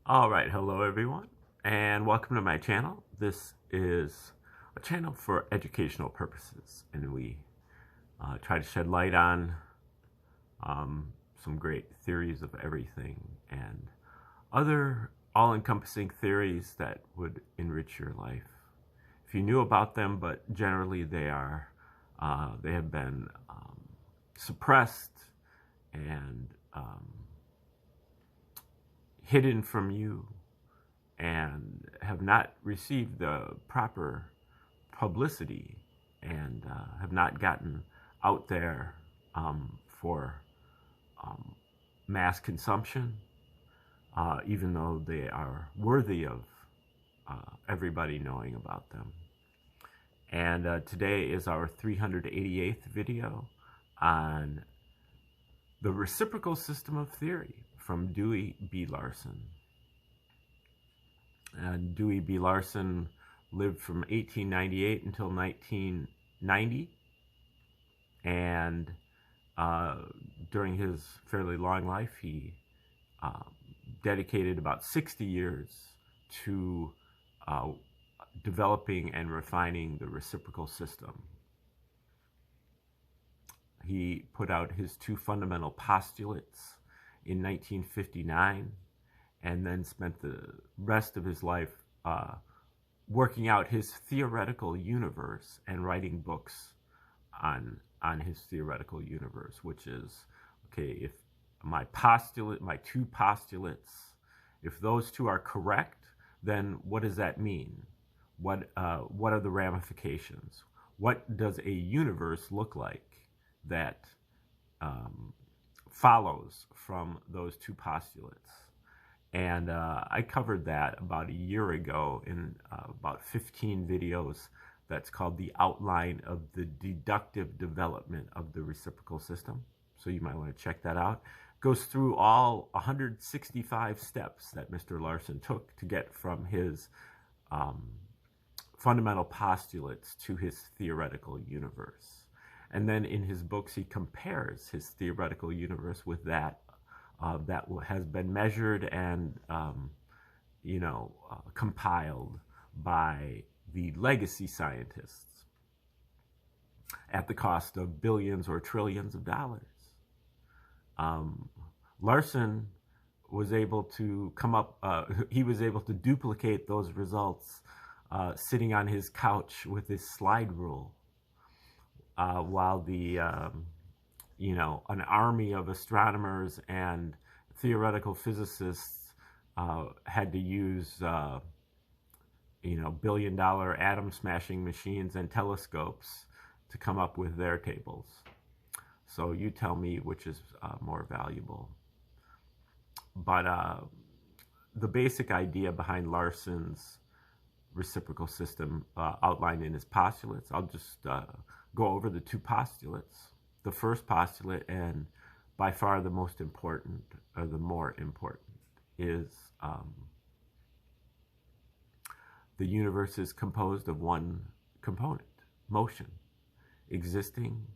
All right, hello everyone, and welcome to my channel. This is a channel for educational purposes, and we try to shed light on some great theories of everything and other all-encompassing theories that would enrich your life if you knew about them. But generally, they have been suppressed and hidden from you and have not received the proper publicity and have not gotten out there for mass consumption, even though they are worthy of everybody knowing about them. And today is our 388th video on the reciprocal system of theory from Dewey B. Larson. And Dewey B. Larson lived from 1898 until 1990, and during his fairly long life, he dedicated about 60 years to developing and refining the reciprocal system. He put out his two fundamental postulates in 1959, and then spent the rest of his life working out his theoretical universe and writing books on his theoretical universe, which is, okay, if my two postulates, if those two are correct, then what does that mean? What are the ramifications? What does a universe look like that follows from those two postulates? And I covered that about a year ago in about 15 videos. That's called The Outline of the Deductive Development of the Reciprocal System. So you might want to check that out. It goes through all 165 steps that Mr. Larson took to get from his fundamental postulates to his theoretical universe. And then in his books, he compares his theoretical universe with that that has been measured and compiled by the legacy scientists at the cost of billions or trillions of dollars. Larson was able to come up, he was able to duplicate those results sitting on his couch with his slide rule, while the an army of astronomers and theoretical physicists had to use billion-dollar atom-smashing machines and telescopes to come up with their tables. So you tell me which is more valuable. But the basic idea behind Larson's reciprocal system outlined in his postulates, I'll just go over the two postulates. The first postulate, and by far the most important, or the more important, is the universe is composed of one component, motion, existing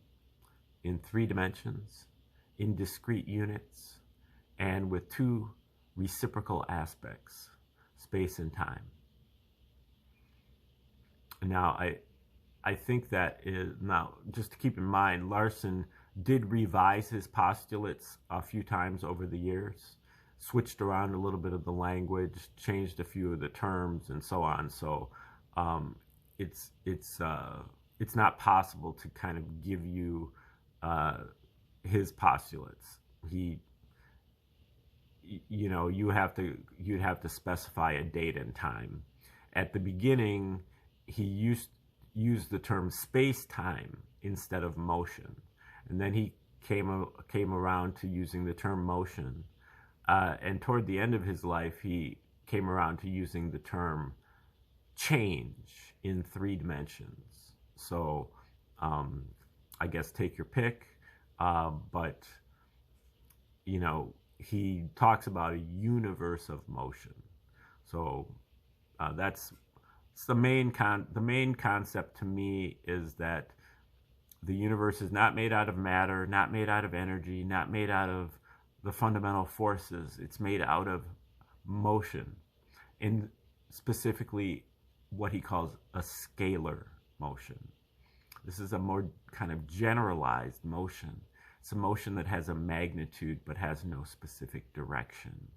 in 3 dimensions, in discrete units, and with 2 reciprocal aspects, space and time. Now, I think that is, now, just to keep in mind, Larson did revise his postulates a few times over the years, switched around a little bit of the language, changed a few of the terms, and so on. So it's not possible to kind of give you his postulates. You'd have to specify a date and time. At the beginning, he used the term space-time instead of motion, and then he came around to using the term motion, and toward the end of his life he came around to using the term change in 3 dimensions. So I guess take your pick, but he talks about a universe of motion. So that's the main concept to me, is that the universe is not made out of matter, not made out of energy, not made out of the fundamental forces. It's made out of motion, and specifically what he calls a scalar motion. This is a more kind of generalized motion. It's a motion that has a magnitude but has no specific direction.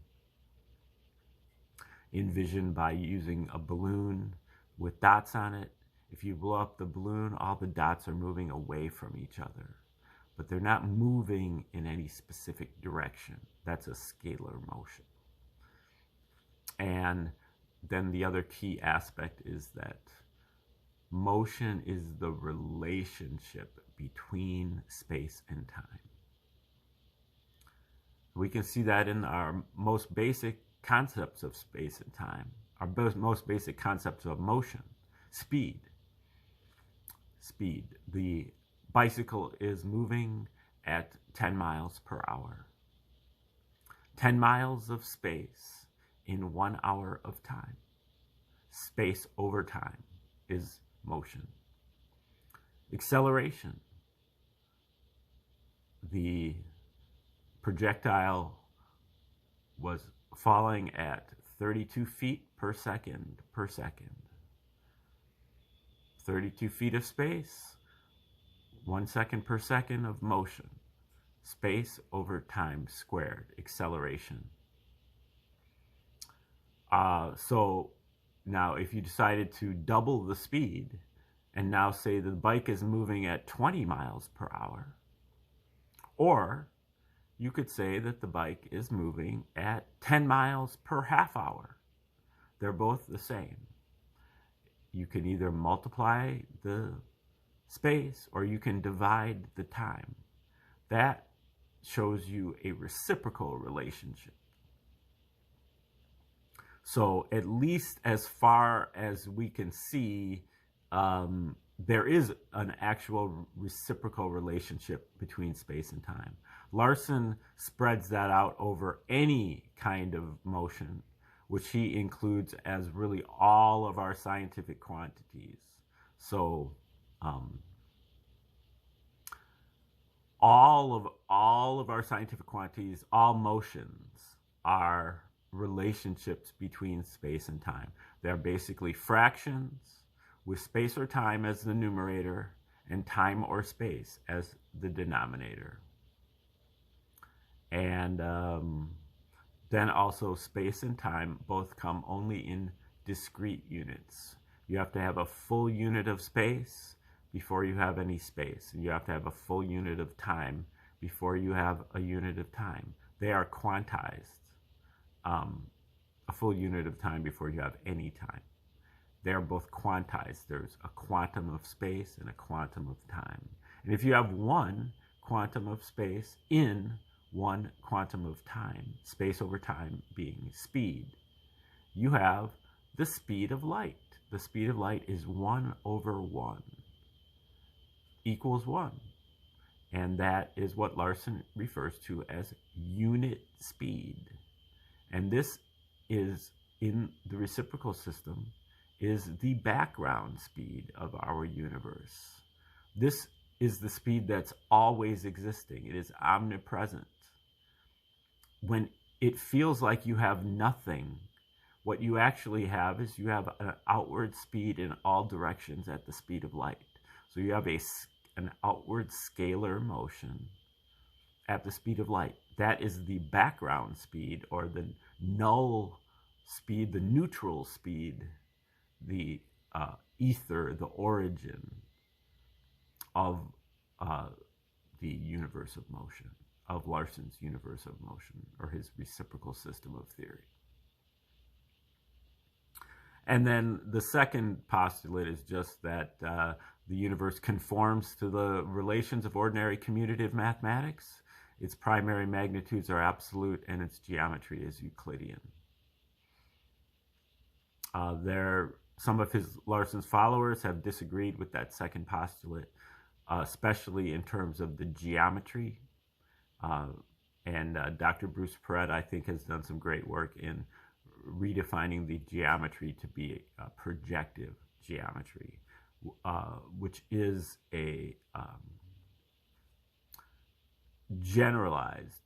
Envisioned by using a balloon with dots on it. If you blow up the balloon, all the dots are moving away from each other, but they're not moving in any specific direction. That's a scalar motion. And then the other key aspect is that motion is the relationship between space and time. We can see that in our most basic concepts of space and time, our most basic concepts of motion. Speed. The bicycle is moving at 10 miles per hour. 10 miles of space in 1 hour of time. Space over time is motion. Acceleration. The projectile was falling at 32 feet per second. 32 feet of space, 1 second per second of motion. Space over time squared, acceleration. So now if you decided to double the speed and now say the bike is moving at 20 miles per hour, or you could say that the bike is moving at 10 miles per half hour. They're both the same. You can either multiply the space or you can divide the time. That shows you a reciprocal relationship. So at least as far as we can see, there is an actual reciprocal relationship between space and time. Larson spreads that out over any kind of motion, which he includes as really all of our scientific quantities. So all of our scientific quantities, all motions are relationships between space and time. They're basically fractions with space or time as the numerator and time or space as the denominator. And then also space and time both come only in discrete units. You have to have a full unit of space before you have any space. And you have to have a full unit of time before you have a unit of time. They are quantized. A full unit of time before you have any time. They are both quantized. There's a quantum of space and a quantum of time. And if you have one quantum of space in one quantum of time, space over time being speed, you have the speed of light. The speed of light is 1/1 equals 1. And that is what Larson refers to as unit speed. And this is, in the reciprocal system, is the background speed of our universe. This is the speed that's always existing. It is omnipresent. When it feels like you have nothing, what you actually have is you have an outward speed in all directions at the speed of light. So you have an outward scalar motion at the speed of light. That is the background speed, or the null speed, the neutral speed, the ether, the origin of the universe of motion, of Larson's universe of motion, or his reciprocal system of theory. And then the second postulate is just that the universe conforms to the relations of ordinary commutative mathematics. Its primary magnitudes are absolute and its geometry is Euclidean. Some of Larson's followers have disagreed with that second postulate, especially in terms of the geometry. And Dr. Bruce Perret, I think, has done some great work in redefining the geometry to be a projective geometry, which is a generalized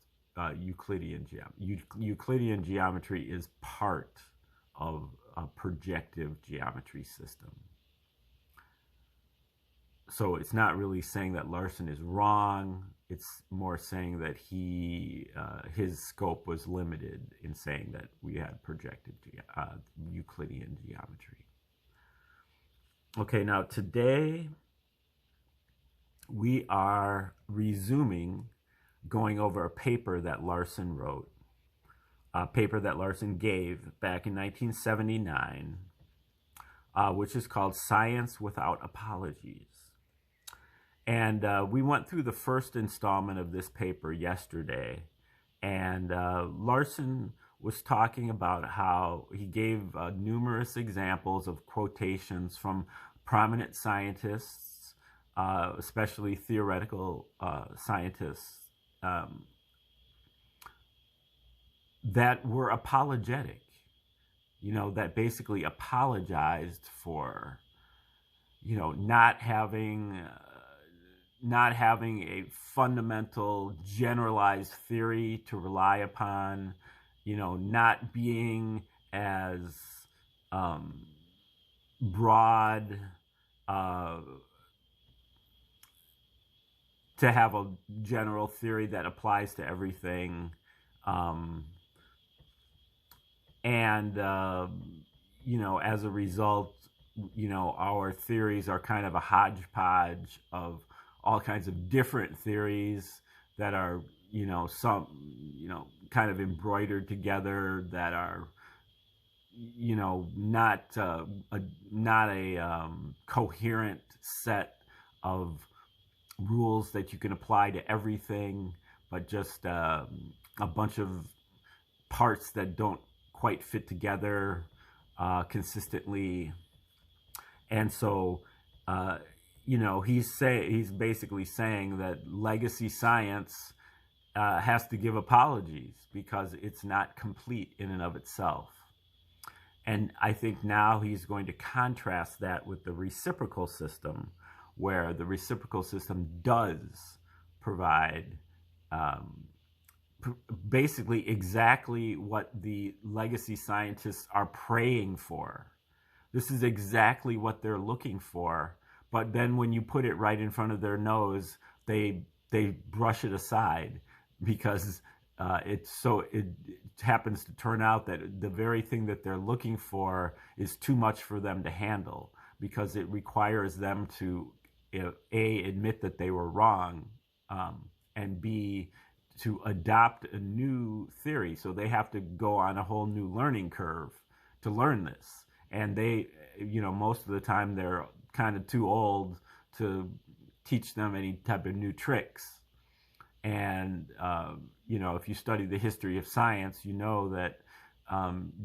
Euclidean geometry. Euclidean geometry is part of a projective geometry system. So it's not really saying that Larson is wrong. It's more saying that his scope was limited in saying that we had projective Euclidean geometry. Okay, now today we are resuming going over a paper that Larson wrote, a paper that Larson gave back in 1979, which is called Science Without Apologies. And we went through the first installment of this paper yesterday, and Larson was talking about how he gave numerous examples of quotations from prominent scientists, especially theoretical scientists, that were apologetic, that basically apologized for, not having a fundamental generalized theory to rely upon, not being as broad to have a general theory that applies to everything. As a result, our theories are kind of a hodgepodge of all kinds of different theories that are, some, kind of embroidered together, that are, not a coherent set of rules that you can apply to everything, but just a bunch of parts that don't quite fit together consistently. And so, he's basically saying that legacy science has to give apologies because it's not complete in and of itself. And I think now he's going to contrast that with the reciprocal system, where the reciprocal system does provide basically exactly what the legacy scientists are praying for. This is exactly what they're looking for. But then when you put it right in front of their nose, they brush it aside because it happens to turn out that the very thing that they're looking for is too much for them to handle, because it requires them to A, admit that they were wrong, and B, to adopt a new theory. So they have to go on a whole new learning curve to learn this. And they, most of the time they're kind of too old to teach them any type of new tricks. And, if you study the history of science, you know that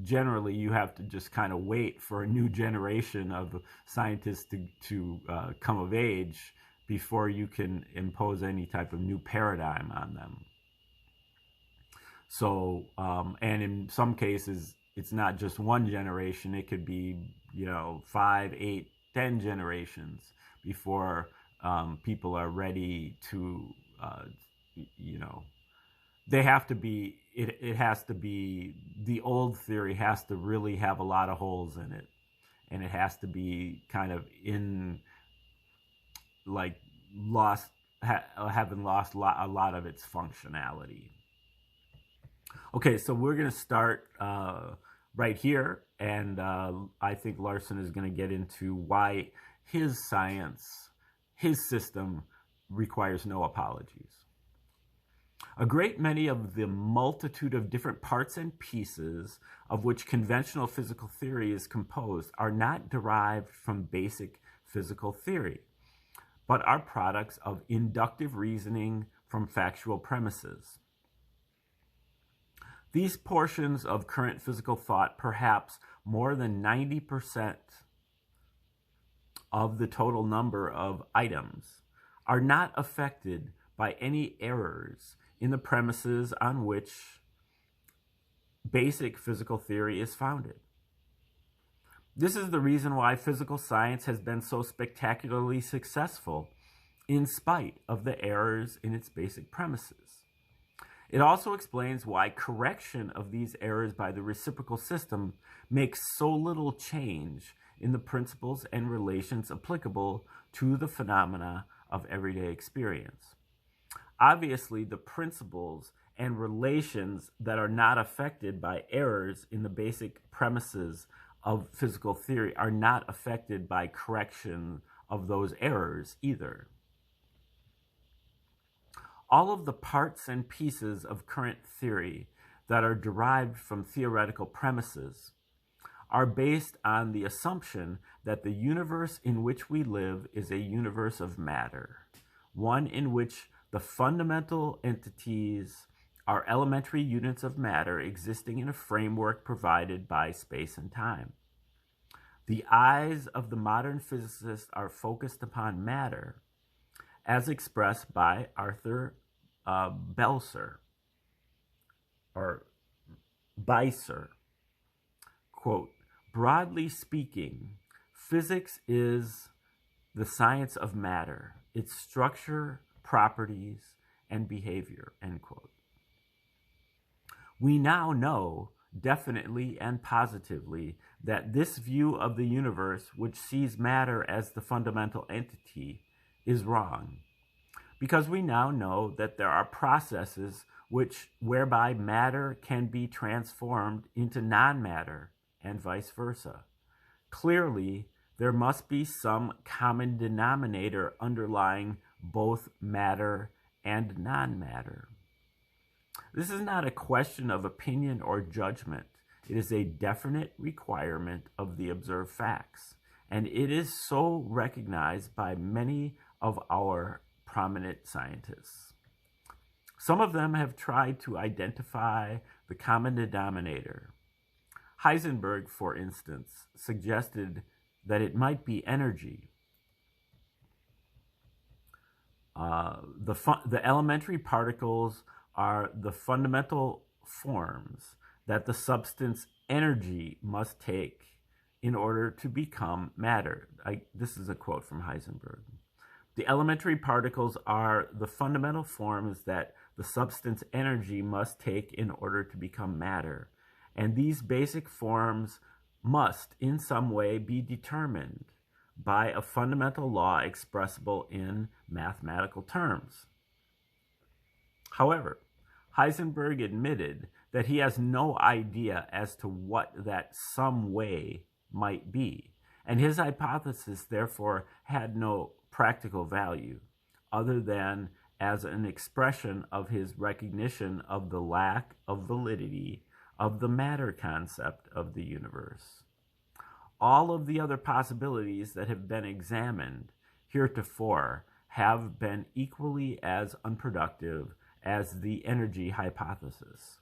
generally you have to just kind of wait for a new generation of scientists to come of age before you can impose any type of new paradigm on them. So, and in some cases, it's not just one generation. It could be, 5, 8, 10 generations before people are ready to, they have to be, it has to be, the old theory has to really have a lot of holes in it. And it has to be kind of having lost a lot of its functionality. Okay, so we're going to start right here, and I think Larson is going to get into why his science, his system, requires no apologies. A great many of the multitude of different parts and pieces of which conventional physical theory is composed are not derived from basic physical theory, but are products of inductive reasoning from factual premises. These portions of current physical thought, perhaps more than 90% of the total number of items, are not affected by any errors in the premises on which basic physical theory is founded. This is the reason why physical science has been so spectacularly successful in spite of the errors in its basic premises. It also explains why correction of these errors by the reciprocal system makes so little change in the principles and relations applicable to the phenomena of everyday experience. Obviously, the principles and relations that are not affected by errors in the basic premises of physical theory are not affected by correction of those errors either. All of the parts and pieces of current theory that are derived from theoretical premises are based on the assumption that the universe in which we live is a universe of matter, one in which the fundamental entities are elementary units of matter existing in a framework provided by space and time. The eyes of the modern physicist are focused upon matter, as expressed by Arthur Belser, or Beiser. Quote, broadly speaking, physics is the science of matter, its structure, properties, and behavior, end quote. We now know definitely and positively that this view of the universe, which sees matter as the fundamental entity, is wrong, because we now know that there are processes whereby matter can be transformed into non-matter and vice versa. Clearly, there must be some common denominator underlying both matter and non-matter. This is not a question of opinion or judgment. It is a definite requirement of the observed facts, and it is so recognized by many of our prominent scientists. Some of them have tried to identify the common denominator. Heisenberg, for instance, suggested that it might be energy. The elementary particles are the fundamental forms that the substance energy must take in order to become matter. This is a quote from Heisenberg. The elementary particles are the fundamental forms that the substance energy must take in order to become matter. And these basic forms must, in some way, be determined by a fundamental law expressible in mathematical terms. However, Heisenberg admitted that he has no idea as to what that some way might be, and his hypothesis therefore had no practical value other than as an expression of his recognition of the lack of validity of the matter concept of the universe. All of the other possibilities that have been examined heretofore have been equally as unproductive as the energy hypothesis.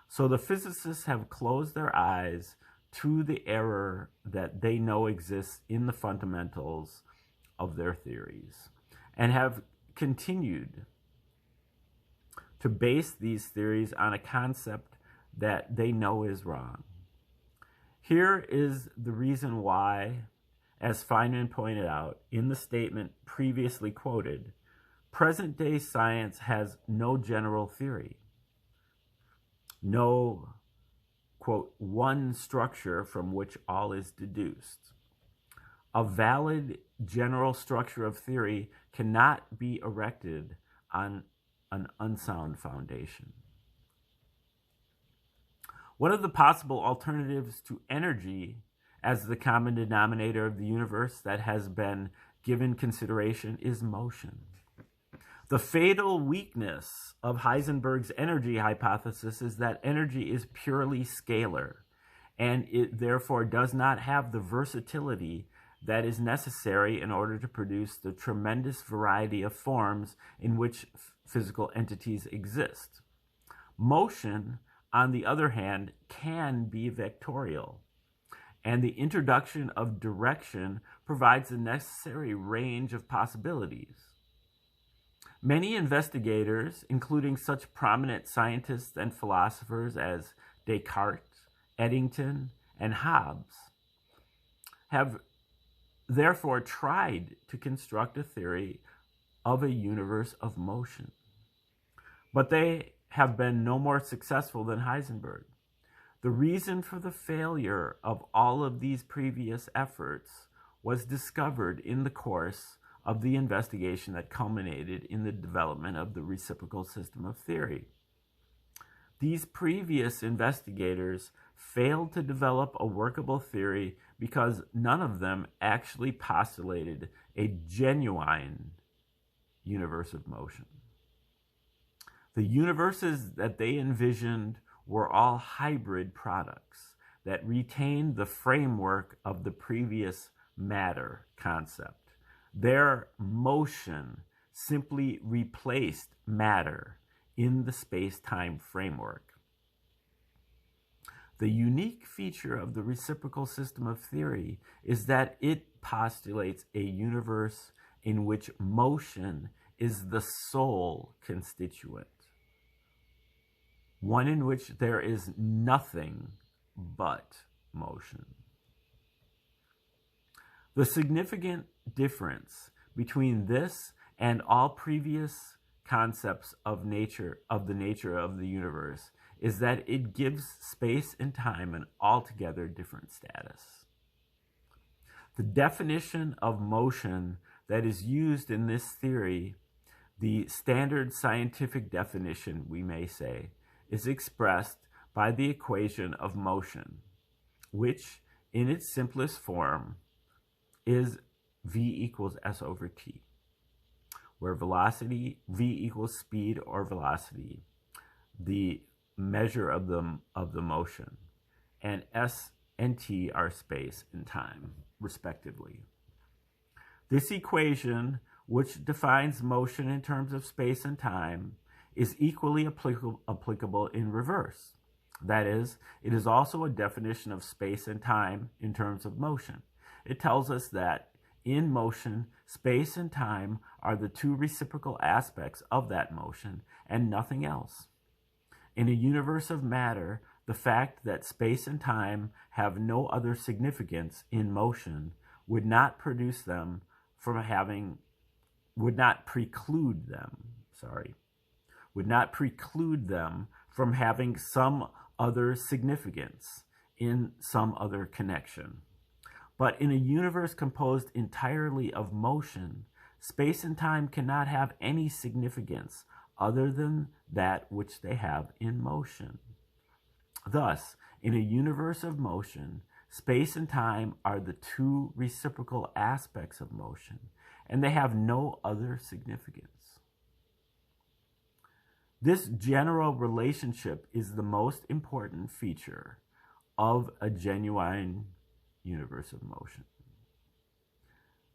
So the physicists have closed their eyes to the error that they know exists in the fundamentals of their theories, and have continued to base these theories on a concept that they know is wrong. Here is the reason why, as Feynman pointed out in the statement previously quoted, present-day science has no general theory, no, quote, one structure from which all is deduced. A valid general structure of theory cannot be erected on an unsound foundation. One of the possible alternatives to energy as the common denominator of the universe that has been given consideration is motion. The fatal weakness of Heisenberg's energy hypothesis is that energy is purely scalar, and it therefore does not have the versatility that is necessary in order to produce the tremendous variety of forms in which physical entities exist. Motion, on the other hand, can be vectorial, and the introduction of direction provides the necessary range of possibilities. Many investigators, including such prominent scientists and philosophers as Descartes, Eddington, and Hobbes, have therefore tried to construct a theory of a universe of motion. But they have been no more successful than Heisenberg. The reason for the failure of all of these previous efforts was discovered in the course of the investigation that culminated in the development of the reciprocal system of theory. These previous investigators failed to develop a workable theory because none of them actually postulated a genuine universe of motion. The universes that they envisioned were all hybrid products that retained the framework of the previous matter concept. Their motion simply replaced matter in the space-time framework. The unique feature of the reciprocal system of theory is that it postulates a universe in which motion is the sole constituent, one in which there is nothing but motion. The significant difference between this and all previous concepts of the nature of the universe is that it gives space and time an altogether different status. The definition of motion that is used in this theory, the standard scientific definition, we may say, is expressed by the equation of motion, which in its simplest form is v equals s over t, where velocity, v equals speed or velocity, the measure of the motion, and s and t are space and time, respectively. This equation, which defines motion in terms of space and time, is equally applicable in reverse. That is, it is also a definition of space and time in terms of motion. It tells us that in motion, space and time are the two reciprocal aspects of that motion and nothing else. In a universe of matter, the fact that space and time have no other significance in motion would not preclude them from having some other significance in some other connection. But in a universe composed entirely of motion, space and time cannot have any significance other than that which they have in motion. Thus, in a universe of motion, space and time are the two reciprocal aspects of motion, and they have no other significance. This general relationship is the most important feature of a genuine universe of motion.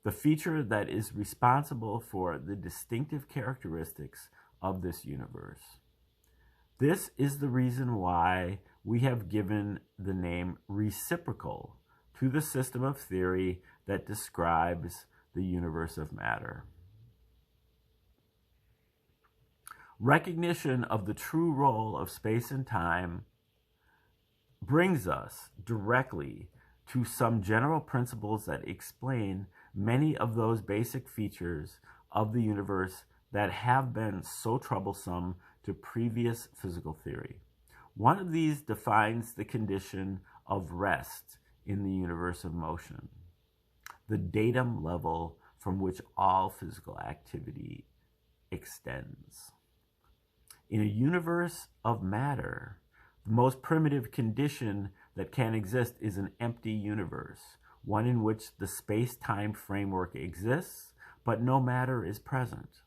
The feature that is responsible for the distinctive characteristics of this universe. This is the reason why we have given the name reciprocal to the system of theory that describes the universe of matter. Recognition of the true role of space and time brings us directly to some general principles that explain many of those basic features of the universe that have been so troublesome to previous physical theory. One of these defines the condition of rest in the universe of motion, the datum level from which all physical activity extends. In a universe of matter, the most primitive condition that can exist is an empty universe, one in which the space-time framework exists, but no matter is present.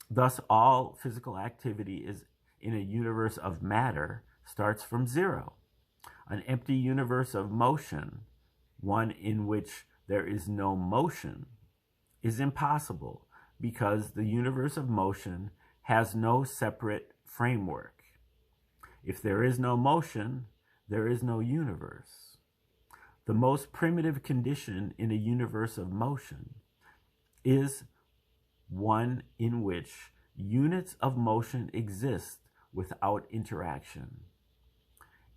Thus, all physical activity is in a universe of matter starts from zero. An empty universe of motion, one in which there is no motion, is impossible because the universe of motion has no separate framework. If there is no motion, there is no universe. The most primitive condition in a universe of motion is one in which units of motion exist without interaction.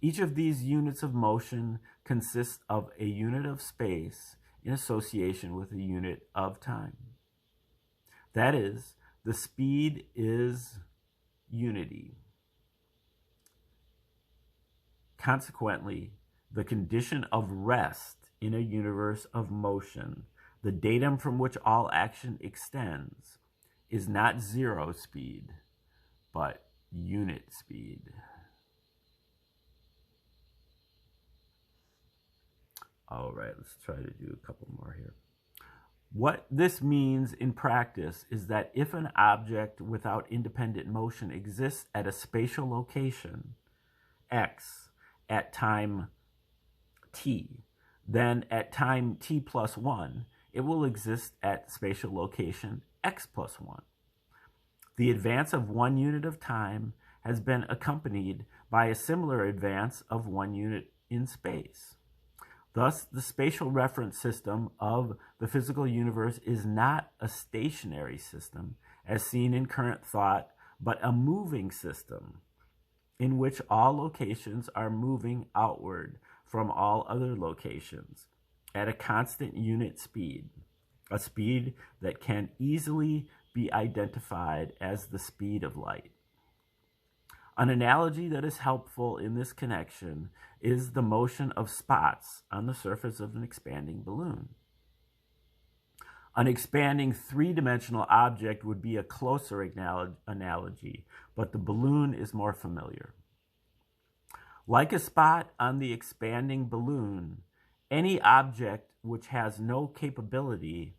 Each of these units of motion consists of a unit of space in association with a unit of time. That is, the speed is unity. Consequently, the condition of rest in a universe of motion, the datum from which all action extends, is not zero speed, but unit speed. All right, let's try to do a couple more here. What this means in practice is that if an object without independent motion exists at a spatial location, x, at time t, then at time t plus 1, it will exist at spatial location x plus 1. The advance of 1 unit of time has been accompanied by a similar advance of 1 unit in space. Thus, the spatial reference system of the physical universe is not a stationary system, as seen in current thought, but a moving system in which all locations are moving outward from all other locations at a constant unit speed, a speed that can easily be identified as the speed of light. An analogy that is helpful in this connection is the motion of spots on the surface of an expanding balloon. An expanding three-dimensional object would be a closer analogy, but the balloon is more familiar. Like a spot on the expanding balloon, any object which has no capability,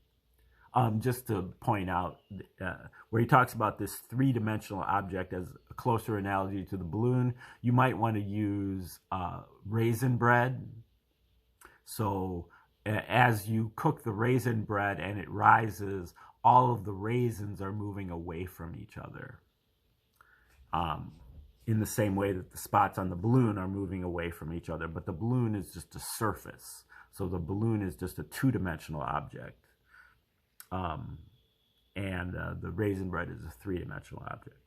just to point out, where he talks about this three-dimensional object as a closer analogy to the balloon, you might want to use raisin bread. So as you cook the raisin bread and it rises, all of the raisins are moving away from each other. In the same way that the spots on the balloon are moving away from each other, but the balloon is just a surface. So the balloon is just a two-dimensional object. The raisin bread is a three-dimensional object.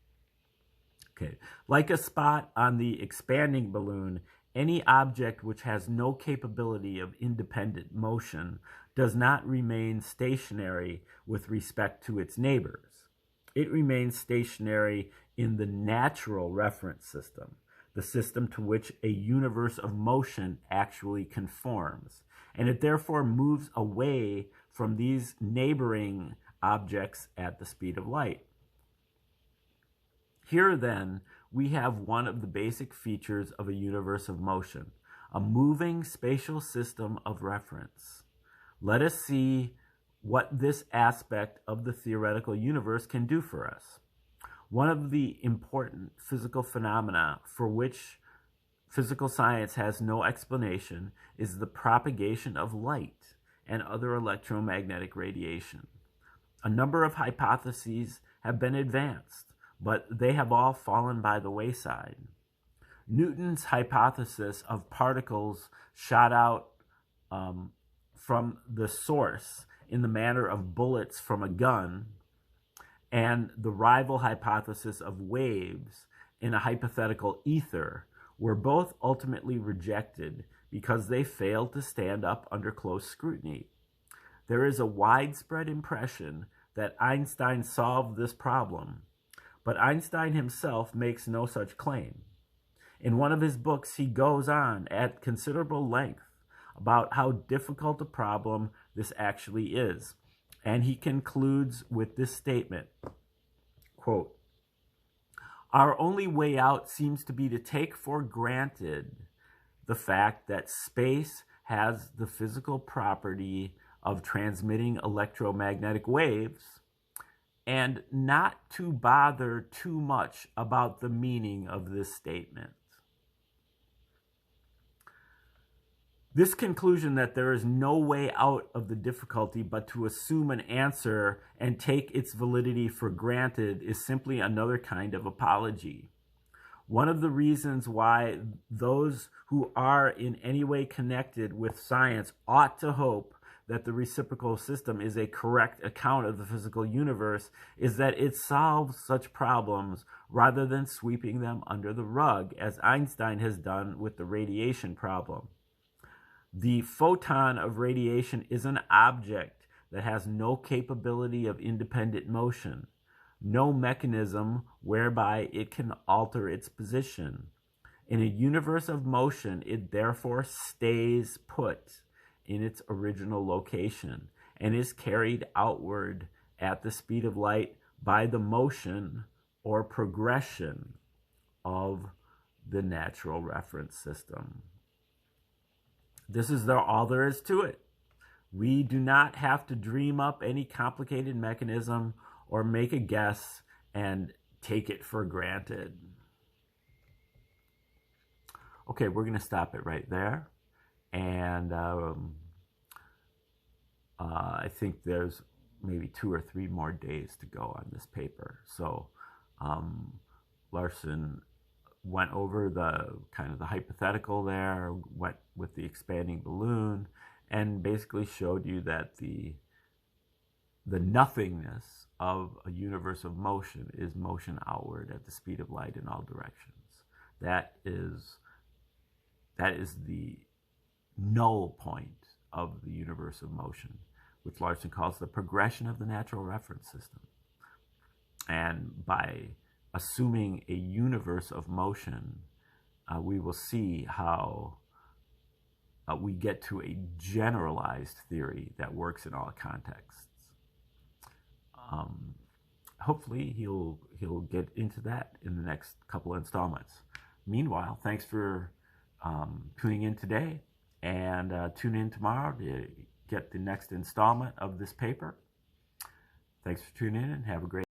Okay, like a spot on the expanding balloon, any object which has no capability of independent motion does not remain stationary with respect to its neighbors. It remains stationary in the natural reference system, the system to which a universe of motion actually conforms, and it therefore moves away from these neighboring objects at the speed of light. Here, then, we have one of the basic features of a universe of motion, a moving spatial system of reference. Let us see what this aspect of the theoretical universe can do for us. One of the important physical phenomena for which physical science has no explanation is the propagation of light and other electromagnetic radiation. A number of hypotheses have been advanced, but they have all fallen by the wayside. Newton's hypothesis of particles shot out from the source in the manner of bullets from a gun, and the rival hypothesis of waves in a hypothetical ether were both ultimately rejected because they failed to stand up under close scrutiny. There is a widespread impression that Einstein solved this problem, but Einstein himself makes no such claim. In one of his books, he goes on at considerable length about how difficult a problem this actually is, and he concludes with this statement, quote, "Our only way out seems to be to take for granted the fact that space has the physical property of transmitting electromagnetic waves, and not to bother too much about the meaning of this statement." This conclusion that there is no way out of the difficulty but to assume an answer and take its validity for granted is simply another kind of apology. One of the reasons why those who are in any way connected with science ought to hope that the reciprocal system is a correct account of the physical universe is that it solves such problems rather than sweeping them under the rug, as Einstein has done with the radiation problem. The photon of radiation is an object that has no capability of independent motion, no mechanism whereby it can alter its position. In a universe of motion, it therefore stays put in its original location and is carried outward at the speed of light by the motion or progression of the natural reference system. This is all there is to it. We do not have to dream up any complicated mechanism or make a guess and take it for granted. Okay, we're going to stop it right there. And I think there's maybe 2 or 3 more days to go on this paper. So Larson went over the kind of the hypothetical there, went with the expanding balloon, and basically showed you that the nothingness of a universe of motion is motion outward at the speed of light in all directions. That is the null point of the universe of motion, which Larson calls the progression of the natural reference system. And by assuming a universe of motion, we will see how we get to a generalized theory that works in all contexts. Hopefully he'll get into that in the next couple of installments. Meanwhile, thanks for tuning in today, and tune in tomorrow to get the next installment of this paper. Thanks for tuning in, and have a great